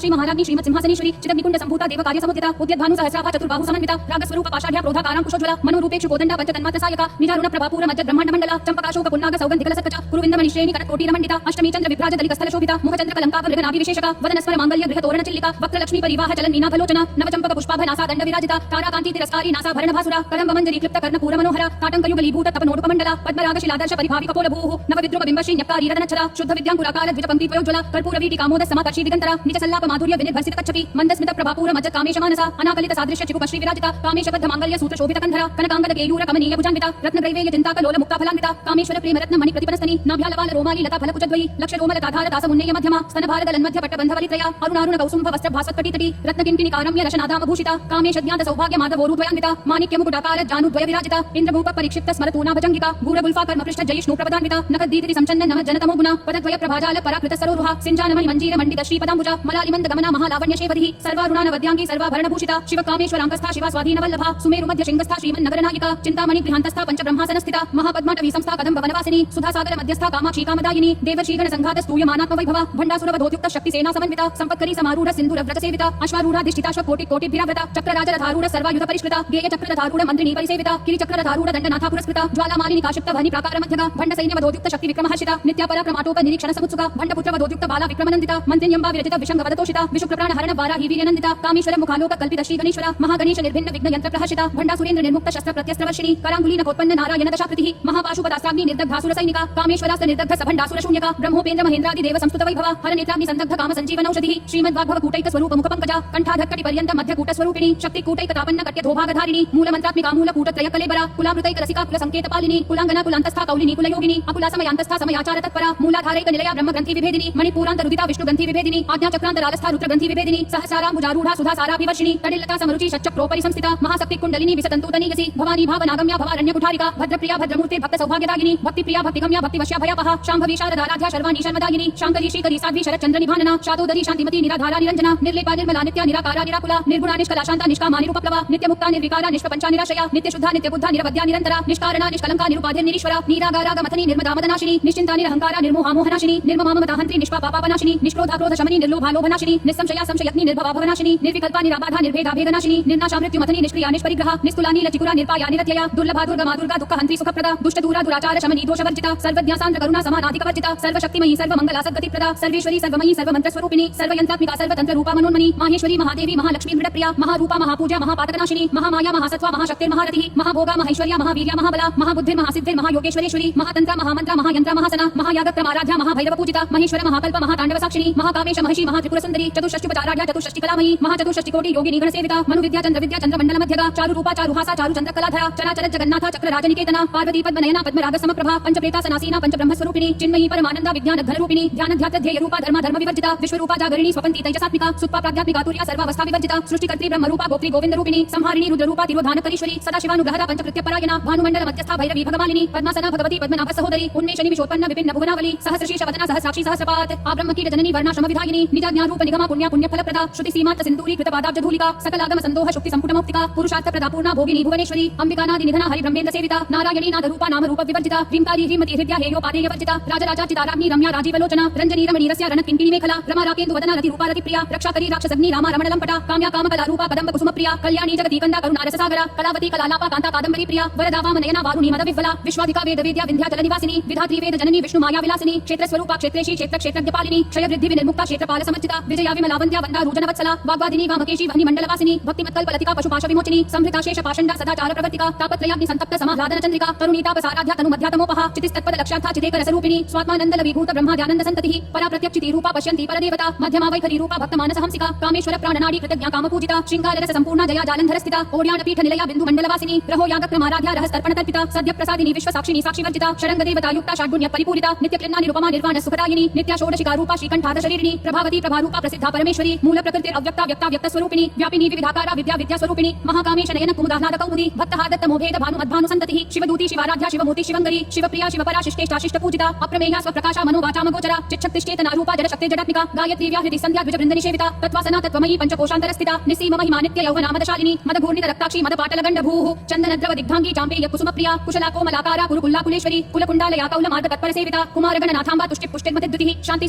श्री महाराज्ञी श्रीमत् सिंहासनेश्वरी चिदग्निकुंड संभूता देव कार्य समुदिता उद्यद्भानु सहस्राभा चतुर्बाहु समन्विता रागस्वरूप पाशाढ्या क्रोधाकारां कुशोज्वला मनोरूपेक्षु कोदंडा पंचतन्मात्र सायका निजारुण प्रभापूर मध्य ब्रह्मांड मंडला चंपकाशोक पुन्नाग सौगंधिकल सत्कचा कुरुविंदमणि श्रेणी कनक कोटि रमंडिता अष्टमी चंद्र विभ्राज दलिकस्थल शोभिता मुखचंद्र कलंकाभ मृगनाभि विशेषका वदनस्वर मांगल्य गृह तोरण चिल्लिका वक्र लक्ष्मी परिवाह चलन मीना फलोचना नवचंपक पुष्पाभ नासा दंड विराजिता ताराकांति तिरस्कारी नासा भरण भासुरा कदंब मंजरी क्लिप्त कर्ण पूर मनोहरा ताटंकयुगलीभूत तपनोडुप मंडला पद्मराग शिलादर्श परिभावि कपोल भूः नवविद्रुम बिंबश्री न्यक्कारी रदनच्छरा शुद्ध विद्यांकुराकार द्विज पंक्ति प्रयोज्वला कर्पूर वीटी कामोद समाकर्षि दिगंतरा निज सल्लाप माधुर्य विनिर्भसित कच्छपि मंदस्मित प्रभापूर मज्ज कामेश मानसा अनाकलित सादृश्य चिकुपश्री विराजिता कामेश बद्ध मांगल्य सूत्र शोभित कंधरा कनकांगद केयूर कमनीय भुजान्विता रत्न ग्रैवेय चिंता कलोल मुक्ता फलान्विता कामेश्वर प्रेम रत्न मणि प्रतिपनस्तनी नाभ्यालवाल रोमाली लता फल कुचद्वयी लक्ष रोमल ताधार दास मुन्नेय मध्यमा स्तन भारत लन्मध्य पट्ट बंधवलित्रया अरुणारुण कौसुम्भ वस्त्र भासत कटितटी रत्न किंकिणी कारम्य रशनाधाम भूषिता कामेश ज्ञात सौभाग्य माधवोरुद्वयान्विता माणिक्य मुकुटाकार जानुद्वय विराजिता इंद्रभूप परीक्षिप्त स्मरतूना भजंगिका गूढ़गुल्फा कर्म पृष्ठ जयिष्णु प्रपदान्विता नखदीति संचन्न नम जनतमो गुना पदद्वय प्रभाजाल पराकृत सरोरुहा सिंजानमणि मंजीर मंडित श्रीपदाम्बुजा मलालिमंद गमना महालावण्य शेवधिः सर्वारुणान वद्यांगी सर्वाभरण भूषिता शिव कामेश्वरांगस्था शिवा स्वाधीन वल्लभा सुमेरु मध्य शृंगस्था श्रीमन् नगरनायिका चिंतामणि गृहांतस्था पंचब्रह्मासनस्थिता महापद्माटवी संस्था कदंब वनवासिनी सुधासागर मध्यस्था कामाक्षी कामदायिनी देवर्षिगण संघात स्तूयमानात्म वैभवा भंडासुरवधोद्युक्त शक्ति सेना समन्विता संपत्करी समारूढ़ सिंधुर व्रत सेविता अश्वारूढ़ाधिष्ठिताश्व कोटि कोटिभिराव्रता चक्रराजरधारूढ़ सर्वायुध परिष्कृता गेय चक्ररधारूढ़ मंत्रिणी परिसेविता किरि चक्ररधारूढ़ दंडनाथा पुरस्कृता ज्वालामालिनी काशिप्त भनि प्राकार मध्यगा भंड सैन्य वधोद्युक्त शक्ति विक्रमहर्षिता नित्या पराक्रमाटोप निरीक्षण समुत्सुका भंडपुत्र वधोद्युक्त बाला विक्रमनंदिता मंत्रिण्यंबा विरचित विशंग वदतोषिता विशुक्रप्राण हरण वाराही वीर्यनंदिता कामेश्वर मुखालोक कल्पित श्री गणेश्वरा महागणेश निर्भिन्न विघ्न यंत्र प्रहर्षिता भंडासुरेंद्र निर्मुक्त शस्त्र प्रत्यस्त्रवर्षिणी करांगुली नकोत्पन्न नारायण दशाकृतिः महापाशुपदास्त्राग्नि निर्दग्धासुर सैनिका कामेश्वरास्त्र निर्दग्ध सभंडासुर शून्यका ब्रह्मोपेंद्र महेंद्रादि देव संस्तुत वैभवा हर नेत्राग्नि संदग्ध काम संजीवनौषधिः श्रीमद्वाग्भव कूटैक स्वरूप मुख पंकजा कंठाधक्कटि पर्यंत मध्य कूट स्वरूपिणी शक्ति कूटैक तापन्न कट्य धोभागधारिणी मूल मंत्रात्मिका मूल कूट त्रय कलेबरा कुलामृतैक रसिका कुल संकेत पालिनी कुलांगना कुलांतस्था कौलिनी कुलयोगिनी अकुला समयांतस्था समयाचार तत्परा मूलाधारैक निलया ब्रह्म ग्रंथि विभेदिनी मणिपूरांत रुदिता विष्णु ग्रंथि विभेदिनी आज्ञा चक्रांत रालस्था रुद्र ग्रंथि विभेदिनी सहस्राराम्बुजारूढ़ा सुधा साराभिवर्षिणी तडिलता समरुचि षट्चक्रोपरि संस्थिता महाशक्ति कुंडलिनी विसतंतुतनीगसी भवानी भावनागम्या भवारण्य कुठारिका भद्रप्रिया भद्रमूर्ते भक्त सौभाग्यदायिनी भक्तिप्रिया भक्तिगम्या भक्तिवश्या भयपहा शांभवी शारदाराध्या शर्वाणी शर्मदायिनी शांकरी श्रीकरी साध्वी शरच्चंद्र निभानना शादोदरी शांतिमती निराधारा निरंजना निर्लेपा निर्मला नित्या निराकारा निराकुला निर्गुणा निष्कला शांता निष्कामा निरुपप्लवा नित्य मुक्ता निर्विकारा निष्प्रपंचा निराशया नित्य शुद्धा नित्य बुद्धा निरवद्या निरंतरा निष्कारणा निष्कलंका निरुपाध्य निरीश्वरा नीरागारागमथनी निर्मदा मदनाशिनी निश्चिंता निरहंकारा निर्मोहा मोहनाशिनी निर्ममा ममताहंत्री निष्पापापापनाशिनी निष्क्रोधा क्रोध शमनी निर्लोभा लोभनाशिनी निस्संशया संशयत्नी निर्भवा भवनाशिनी निर्विकल्पा निराबाधा निर्भेदा भेदनाशिनी निर्नाशा मृत्युमथनी निष्क्रिया निष्परिग्रहा निस्तुला नीलचिकुरा निर्पाया निरत्यया दुर्लभा दुर्गमा दुर्गा दुःखहंत्री सुखप्रदा दुष्ट दूरा दुराचार शमनी दोषवर्जिता सर्वज्ञा सान्द्र करुणा समानाधिकवर्जिता सर्वशक्तिमयी सर्वमंगला सद्गतिप्रदा सर्वेश्वरी सर्वमयी सर्वमंत्रस्वरूपिणी सर्वयंत्रात्मिका सर्वतंत्र रूपा मनोन्मनी माहेश्वरी महादेवी महालक्ष्मी मृडप्रिया महारूपा महापूजा महापातकनाशिनी महामाया महासत्वा महाशक्तिर्महारथिः महाभोगा महाऐश्वर्या महावीर्या महाबला महाबुद्धिर् महासिद्धिर् महायोगेश्वरेश्वरी महातंत्र महामंत्र महायंत्र महासना महायागक्रमाराध्या महाभैरव पूजिता महेश्वर महाकल्प महातांडव साक्षिणी महाकामेश महर्षि महात्रिपुर सुंदरी चतुष्षष्टिपचाराध्या चतुष्षष्टि कलामयी महाचतुष्षष्टि कोटि योगिनी गणसेविता मनुविद्या चंद्र मंडल मध्यगा चारु रूपा चारुहासा चारु चंद्र कलाधरा चराचर जगन्नाथ चक्र राजनिकेतना पार्वती पद्मनयना पद्मराग समप्रभा पंचप्रेतासनासीना पंचब्रह्मस्वरूपिणी चिन्मयी परमानंदा विज्ञान घनरूपिणी ध्यान ध्यात ध्येय रूपा धर्म धर्म विवर्जिता विश्वरूपा जागरिणी स्वपंती तैजसात्मिका सुत्पा प्राध्यात्मिका तुर्या सर्वावस्था विवर्जिता सृष्टिकर्त्री ब्रह्मरूपा गोत्री गोविंद रूपिणी संहारिणी रुद्ररूपा तिरोधानकरीश्वरी सदाशिवानुग्रहदा पंचकृत्यपरायणा भानुमंडल मध्यस्था भैरवी भगमालिनी पद्मासना भगवती पद्मनाभ सहोदरी उन्मेषणी विशोत्पन्न विभिन्न भुवनावली सहस्रशीर्ष वदना सहस्राक्षी सहस्रपात आब्रह्मकीट जननी वर्णाश्रम विधायिनी निजाज्ञा रूप निगमा पुण्या पुण्य फलप्रदा श्रुति सीमांत सिंदूरी कृत पादाब्ज धूलिका सकलागम संदोह शुक्ति संपुट मौक्तिका पुरुषार्थ प्रदा पूर्णा भोगिनी भुवनेश्वरी अंबिकानादि निधना हरि ब्रह्मेन्द्र सेविता नारायणी नाद रूपा नाम रूप विवर्जिता ह्रींकारी ह्रीमती हृदया हेयोपादेय वर्जिता राजराजा चिताराग्नि रम्या राजीवलोचना रंजनी रमणी रस्या रण किंकिणी मेखला रमा राकेन्दु वदना रति रूपा रति प्रिया रक्षाकरी राक्षसग्नि रामा रमण लंपटा काम्या कामकला रूपा कदंब कुसुम प्रिया कल्याणी जगती कंदा करुणा रस सागरा कलावती कलालापा कांता कादंबरी प्रिया वरदा वामनयना वारुणी मद विह्वला विश्वाधिका वेद वेद्या विंध्याचल निवासिनी विधात्री वेद जननी विष्णु माया विलासिनी क्षेत्र स्वरूपा क्षेत्रेशी क्षेत्र क्षेत्रज्ञपालिनी क्षय वृद्धि विनिर्मुक्ता क्षेत्रपाल समर्चिता विजया विमलावंत्या वंदा रुजन वत्सला वाग्वादिनी वामकेशी वहनी मंडलवासिनी भक्तिमत्कल्पलतिका पशुपाश विमोचिनी संहृता शेष पाषंडा सदाचार प्रवर्तिका तापत्रयाग्नि संतप्त समाह्लादन चंद्रिका तरुणीतापसाराध्या तनु मध्यातमोपहा चितिस्तत्पद लक्ष्यार्था चितेकर रसरूपिणी स्वात्मानंद लवीभूत ब्रह्माद्यानंद संततिः परा प्रत्यक्षिति रूपा पश्यन्ति परदेवता मध्यमा वैखरी रूपा भक्तमानस हंसिका कामेश्वर प्राणनाडी कृतज्ञा कामपूजिता श्रृंगार रस संपूर्णा जया जालंधर स्थिता ओड्यान पीठ निलया बिंदु मंडलवासिनी ग्रहो यागक्रमाराध्या रहस्तर्पण तर्पिता सद्य प्रसादिनी विश्व साक्षिणी साक्षिवर्जिता षडंग देवता युक्ता षड्गुण्य परिपूरिता नित्य कृन्ना निरुपमा निर्वाण सुखदायिनी नित्या षोडशिका रूपा श्रीकंठाद शरीरिणी प्रभावती प्रभारूपा प्रसिद्धा परमेश्वरी मूल प्रकृति अव्यक्ता व्यक्ता व्यक्त स्वरूपिणी व्यापिनी विविधाकारा विद्या विद्या स्वरूपिणी महाकामेश नयन कुमुदाह्लाद कौमुदी भक्तहादत्त मोभेद भानु मध्भानु संततिः शिवदूती शिवाराध्या शिवमूर्ति शिवंगरी शिवप्रिया शिवपरा शिष्टेष्टा शिष्ट पूजिता अप्रमेया स्वप्रकाशा मनोवाचा मगोचरा चिच्छक्तिश्चेतना रूपा जड़ शक्ति जडात्मिका गायत्री व्याहृति संध्या द्विज वृंद निषेविता तत्वासना तत्वमयी पंचकोशांतर स्थिता निसीम महिमा नित्य यौवनामदशालिनी मदघूर्णित रक्ताक्षी मद पाटल गंड भूः चंदनद्रव दिग्धांगी चांपेय कुसुम प्रिया कुशला कोमलाकारा कुरुकुल्ला कुलेश्वरी कुलकुंडालया कौल मार्ग तत्पर सेविता कुमारगण नाथांबा तुष्टि पुष्टिर्मति द्युतिः शांति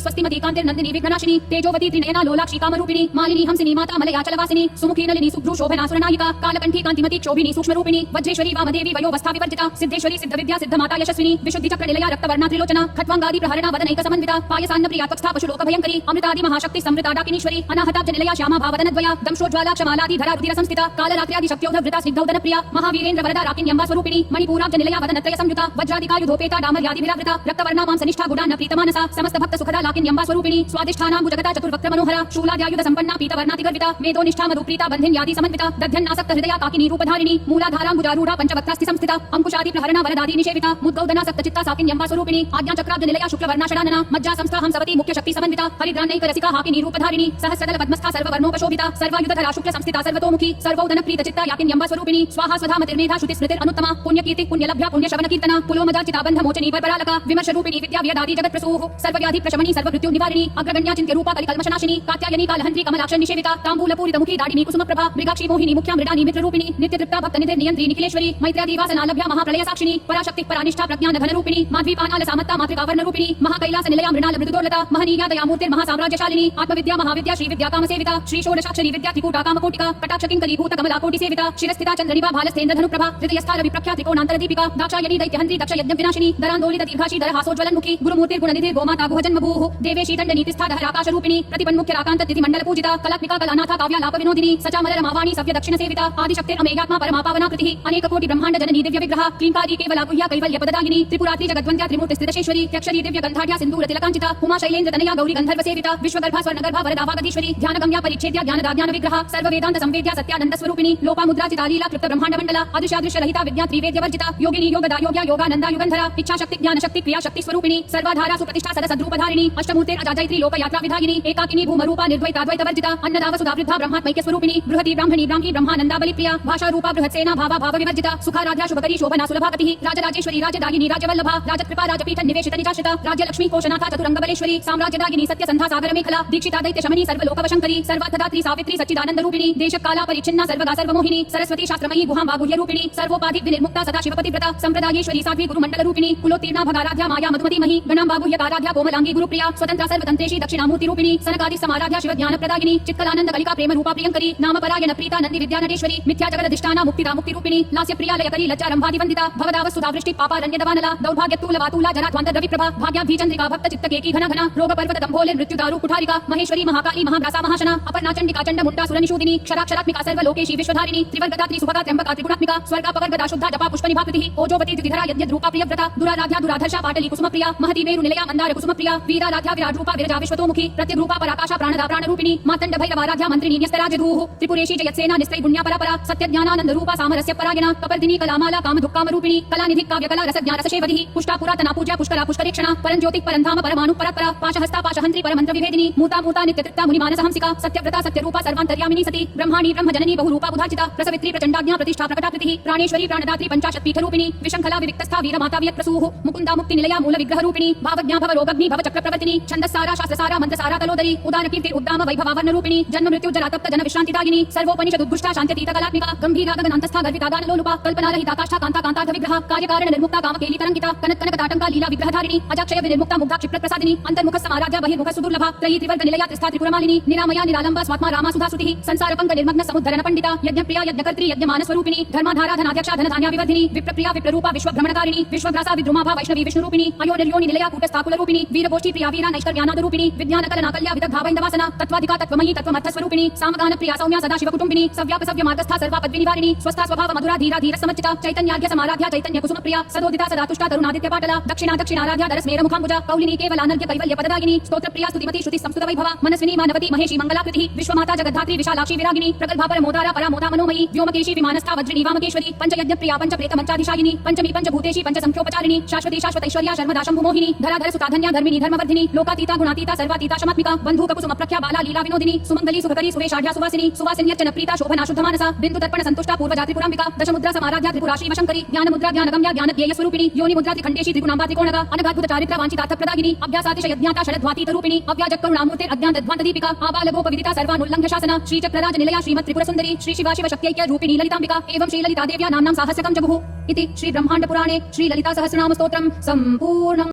स्वस्तिमती कांतिर्नंदिनी विघ्ननाशिनी तेजोवती नयना लोलाक्षी कामरूपिणी मालिनी हंसिनी माता मलयाचलवासिनी सुमुखी नलिनी सुभ्रू शोभना सुरनायिका कालकंठी कांतिमती क्षोभिनी सूक्ष्मरूपिणी वज्रेश्वरी वामदेवी वयोवस्था विवर्जिता सिद्धेश्वरी सिद्धविद्या सिद्धमाता यशस्विनी विशुद्धि चक्र निलया रक्तवर्णा त्रिलोचना खट्वांगादि प्रहरणा वदनैक समन्विता पायसान्न प्रिया त्वक्स्था पशुलोक भयंकरी अमृतादि महाशक्ति समृता डाकिनीश्वरी अनाहताब्ज निलया श्यामा भावदनद्वया दंशोज्ज्वाला क्षमालादि धरा रुधिर संस्थिता कालरात्र्यादि शक्त्योधवृता स्निग्धौदन प्रिया महावीरेन्द्र वरदा राकिन्यम्बा स्वरूपिणी मणिपूराब्ज निलया वदनत्रय संयुता वज्रादिकायुधोपेता डामर्यादि विरावृता रक्तवर्णा मां सनिष्ठा गुडान्न प्रीतमानसा समस्त भक्त सुखदा लाकिन्यम्बा स्वरूपिणी स्वादिष्ठानां भुजगता चतुर्वक्त्र मनोहरा शूलाद्यायुध संपन्ना पीतवर्णातिगर्विता मेदोनिष्ठा मधुप्रीता बन्धिन्यादि समन्विता दध्यन्नासक्त हृदया काकिनी रूपधारिणी मूलाधारां भुजारूढा पंचवक्त्रास्ति संस्थिता अंकुशादि प्रहरणा वरदादि निषेविता मुद्गौदना सप्तचित्ता साकिन्यम्बा स्वरूपिणी आज्ञाचक्राब्ज निलया शुक्लवर्णा षडानना मज्जा संस्था हंसवती मुख्य शक्ति समन्विता हरिद्रान्नैक रसिका हाकिनी रूपधारिणी सहस्रदल पद्मस्था सर्ववर्णोपशोभिता सर्वायुधधरा शुक्ल संस्थिता सर्वतोमुखी सर्वौदन प्रीतचित्ता याकिन्यम्बा स्वरूपिणी स्वाहा स्वधा मतिर्मेधा श्रुति स्मृतिर अनुत्तमा पुण्यकीर्ति पुण्यलभ्या पुण्यश्रवण कीर्तना पुलोमदार्चिता बंध मोचनी वरपरालका विमर्श रूपिणी विद्या व्यदादि जगत प्रसूः सर्वव्याधि प्रशमनी सर्वमृत्यु निवारिणी अग्रगण्या चिन्त्य रूपा कलिकल्मषनाशिनी कात्यायनी कालहंत्री कमलाक्ष निषेविता तांबूलपूरित मुखी दाडिनी कुसुम प्रभा मृगाक्षी मोहिनी मुख्या मृडानी मित्र रूपिणी नित्य तृप्ता भक्त निधि नियंत्री निखिलेश्वरी मैत्र्यादिवासना लभ्या महाप्रलय साक्षिणी पराशक्ति परानिष्ठा प्रज्ञान घन रूपिणी माध्वीपानाल सामत्ता मातृकावर्ण रूपिणी महाकैलास निलया मृणाल मृदुदोलता महनीया दयामूर्तिर महासाम्राज्यशालिनी आत्मविद्या महाविद्या श्री विद्या काम सेविता श्री षोडशाक्षरी विद्या त्रिकूटा कामकोटिका कटाक्ष किंकरी भूत कमला कोटि सेविता शिरस्थिता चंद्रनिभा भालस्तेन्द्र धनु प्रभा हृदयस्था रवि प्रख्या त्रिकोणांतर दीपिका दाक्षायणी दैत्यहंत्री दक्ष यज्ञ विनाशिनी दरांदोलित दीर्घाशी दरहासोज्वलन्मुखी गुरुमूर्तिर गुणनिधि गोमाता गुहजन्मभूः देवेशी दंड नीतिस्था दहराकाश रूपिणी प्रतिपन्मुख्य राकांत तिथि मंडल पूजिता कलात्मिका कलानाथा काव्या लाप विनोदिनी सचामल रमावाणी सव्य दक्षिण सेविता आदिशक्तिर अमेयात्मा परमापावना कृतिः अनेक कोटि ब्रह्मांड जननी दिव्य विग्रह क्लींकारी केवला गुह्या कैवल्य पददायिनी त्रिपुरात्रि जगद्वन्द्या त्रिमूर्ति स्थितशेश्वरी त्यक्षरी दिव्य गंधाढ्या सिंदूर तिलकांचिता उमा शैलेन्द्र तनया गौरी गंधर्व सेविता विश्वगर्भा स्वर्णगर्भा वरदावागदीश्वरी ध्यानगम्या परिच्छेद्या ज्ञानदाज्ञान विग्रह सर्व वेदांत संवेद्या सत्यानंद स्वरूपिणी लोपामुद्राचिता लीला क्लुप्त ब्रह्मांड मंडला अदृश्यादृश्य रहिता विद्या त्रिवेद्य वर्जिता योगिनी योगदा योग्या योगानंदा युगंधरा इच्छा शक्ति ज्ञान शक्ति क्रिया शक्ति स्वरूपिणी सर्वाधारा सुप्रतिष्ठा सदसद्रूपधारिणी अष्टमूर्ते अजाजयत्री लोक यात्रा विधायिनी एकाकिनी भूमरूपा निर्द्वैताद्वैत वर्जिता अन्नदाव सुधा वृद्धा ब्रह्मात्मैक्य स्वरूपिणी बृहती ब्राह्मणी ब्राह्मी ब्रह्मानंदा बलिप्रिया भाषा रूपा बृहत्सेना भावा भाव विवर्जिता सुखाराध्या शुभकरी शोभना सुलभागतिः राजराजेश्वरी राजदायिनी राजवल्लभा राजकृपा राजपीठ निवेशित निजाशिता राज्यलक्ष्मी कोशनाथा चतुरंग बलेश्वरी साम्राज्यदायिनी सत्यसंधा सागर मेखला दीक्षिता दैत्य शमनी सर्वलोकवशंकरी सर्वार्थदात्री सावित्री सच्चिदानंद रूपिणी देशकाला परिच्छिन्ना सर्वगा सर्वमोहिनी सरस्वती शास्त्रमयी गुहां बाहुल्य रूपिणी सर्वोपाधि विनिर्मुक्ता सदा शिवपतिव्रता संप्रदायेश्वरी साध्वी गुरुमंडल रूपिणी कुलोत्तीर्णा भगाराध्या माया मधुमती मही गणां बाहुल्यकाराध्या कोमलांगी गुरुप्रिया स्वतंत्रा सर्वतंत्रेशी दक्षिणामूर्ति रूपिणी सनकादि समाराध्या शिव ज्ञान प्रदायिनी चित्कलानंद कलिका प्रेम रूपा प्रियंकरी नाम परायण प्रीता नंदी विद्या नटेश्वरी मिथ्या जगदधिष्ठाना मुक्तिदा मुक्ति रूपिणी लास्य प्रिया लयकरी लज्जा रंभादि वंदिता भवदाव सुधा वृष्टि पापारण्य दवानला दौर्भाग्यतूल वातूला जराध्वांत रवि प्रभा भाग्याभि चंद्रिका भक्त चित्त केकी घन घना रोग पर्वत दंभोले मृत्यु दारु कुठारिका महेश्वरी महाकाली महाग्रासा महाशना अपर्णा चंडिका चंड मुंडा सुरनिशूदिनी क्षराक्षरात्मिका सर्वलोकेशी विश्वधारिणी त्रिवर्गता त्रिसुभगा त्र्यंबका त्रिगुणात्मिका स्वर्गापवर्गदा शुद्धा जपा पुष्पनिभाकृतिः ओजोपति द्विधरा यज्ञ रूपा प्रियव्रता दुराराध्या दुराधर्षा पाटली कुसुमप्रिया महती मेरु निलया मंदार कुसुमप्रिया वीराराध्या विराट रूपा विरजा विश्वतोमुखी प्रत्यग्रूपा पराकाशा प्राणदा प्राणरूपिणी मातंड भैरवाराध्या मंत्रिणी न्यस्तराजधूः त्रिपुरेशी जयत्सेना निस्त्रय गुण्या परापरा सत्यज्ञानानंद रूपा सामरस्य परायणा कपर्दिनी कलामाला कामधुक्काम रूपिणी कलानिधि काव्यकला रसज्ञान रसशेवधिः पुष्टा पुरातना पूज्या पुष्करा पुष्करेक्षणा परंज्योतिः परंधाम परमाणु परात्परा पाशहस्ता पाशहंत्री परमंत्र विभेदिनी मूता मूता नित्यतृप्ता मुनिमानस हंसिका सत्यव्रता सत्यरूपा सर्वान्तर्यामिनी सती ब्रह्माणी ब्रह्मजननी बहुरूपा बुधार्चिता प्रसवित्री प्रचंडाज्ञा प्रतिष्ठा प्रकटाकृतिः प्राणेश्वरी प्राणदात्री पंचाशत् पीठरूपिणी विशंखला विविक्तस्था वीरमाता वियत्प्रसूः मुकुन्दा मुक्ति निलया मूल विग्रह रूपिणी भावज्ञा भव रोगग्नि भव चक्र प्रवर्तिनी छन्दस्सारा शास्त्रसारा मंत्रसारा तलोदरी उदार कीर्ति उद्दाम वैभवावर्ण रूपिणी जन्म मृत्यु जरा तप्त जन विश्रांतिदायिनी सर्वोपनिषद उद्घुष्टा शांत्यतीत कलात्मिका गंभीरा गगनान्तस्था गर्विता दानलोलुपा कल्पना रहिता काष्ठा कांता कांतार्थ विग्रह कार्यकारण निर्मुक्ता कामकेली तरंगिता कनक कनक ताटंका लीला विग्रहधारिणी अजाक्षय विनिर्मुक्ता मुग्धा क्षिप्र प्रसादिनी अंतर्मुख समाराध्या बहिर्मुख सुदुर्लभा त्रयी त्रिवर्ग निलया त्रिस्था त्रिपुरमालिनी निरामया निरालंबा स्वात्मा रामा सुधा सुतिः संसार पंक निर्मग्न समुद्धरण पंडिता यज्ञप्रिया यज्ञकर्त्री यज्ञमान स्वरूपिणी धर्माधारा धनाध्यक्षा धनधान्या विवर्धिनी विप्रप्रिया विप्ररूपा विश्वभ्रमणकारिणी विश्वग्रासा विद्रुमाभा वैष्णवी विष्णुरूपिणी अयोनिर्योनि निलया कूटस्थाकुल रूपिणी वीरगोष्ठी प्रिया वीरा नैष्कर्यानाद रूपिणी विज्ञान कलना कल्या विदग्धावैन्दवासना तत्त्वाधिका तत्त्वमयी तत्त्वमर्थ स्वरूपिणी सामगान प्रिया सौम्या सदा शिव कुटुंबिनी सव्याप सव्य मार्गस्था सर्वा पद्मी निवारिणी स्वस्था स्वभाव मधुरा धीरा धीर समर्चिता चैतन्यार्घ्य समाराध्या चैतन्य कुसुम प्रिया सदोदिता सदा तुष्टा तरुणादित्य पाटला दक्षिणा दक्षिणाराध्या दरस्मेर मुखाम्बुजा कौलिनी केवलानर्घ्य कैवल्य पददायिनी स्तोत्र प्रिया स्तुतिमती श्रुति संस्कृत वैभवा मनस्विनी मानवती महेशी मंगलाकृतिः विश्वमाता जगद्धात्री विशालाक्षी विरागिनी प्रगल्भा परमोदारा परामोदा मनोमयी व्योमकेशी विमानस्था वज्रिणी वामकेश्वरी पंचयज्ञ प्रिया पंचप्रेत मंचाधिशायिनी पंचमी पंचभूतेशी पंचसंख्योपचारिणी शाश्वती शाश्वतैश्वर्या शर्मदा शंभुमोहिनी धराधर सुताधन्या धर्मिणी धर्मवर्धिनी लोकातीता गुणातीता सर्वातीता शमात्मिका बंधुक कुसुम प्रख्या बाला लीला विनोदिनी सुमंगली सुखकरी सुवेशाढ्या सुवासिनी सुवासिन्यर्चन प्रीता शोभना शुद्धमानसा बिंदु तर्पण संतुष्टा पूर्वजा त्रिपुरांबिका दशमुद्रा समाराध्या त्रिपुराशी वशंकरी ज्ञान मुद्रा ज्ञानगम्या ज्ञानज्ञेय स्वरूपिणी योनि मुद्रा त्रिखंडेशी त्रिगुणांबा त्रिकोणगा अनगाद्भुत चारित्रा वांछितार्थ प्रदायिनी अभ्यासातिशय ज्ञाता षडद्वातीत रूपिणी अव्याजक करुणामूर्ते अज्ञान तद्वांत दीपिका आबालगोप विदिता सर्वानुल्लंघ्य शासना श्री चक्रराज निलया श्रीमत् त्रिपुर सुंदरी श्री शिवा शिव शक्त्यैक्य रूपिणी ललितांबिका एवं श्री ललिता देव्या नाम्नां साहस्रकं जगुः इति श्री ब्रह्मांड पुराणे श्री ललिता सहस्रनाम स्तोत्रम् सम्पूर्णम्।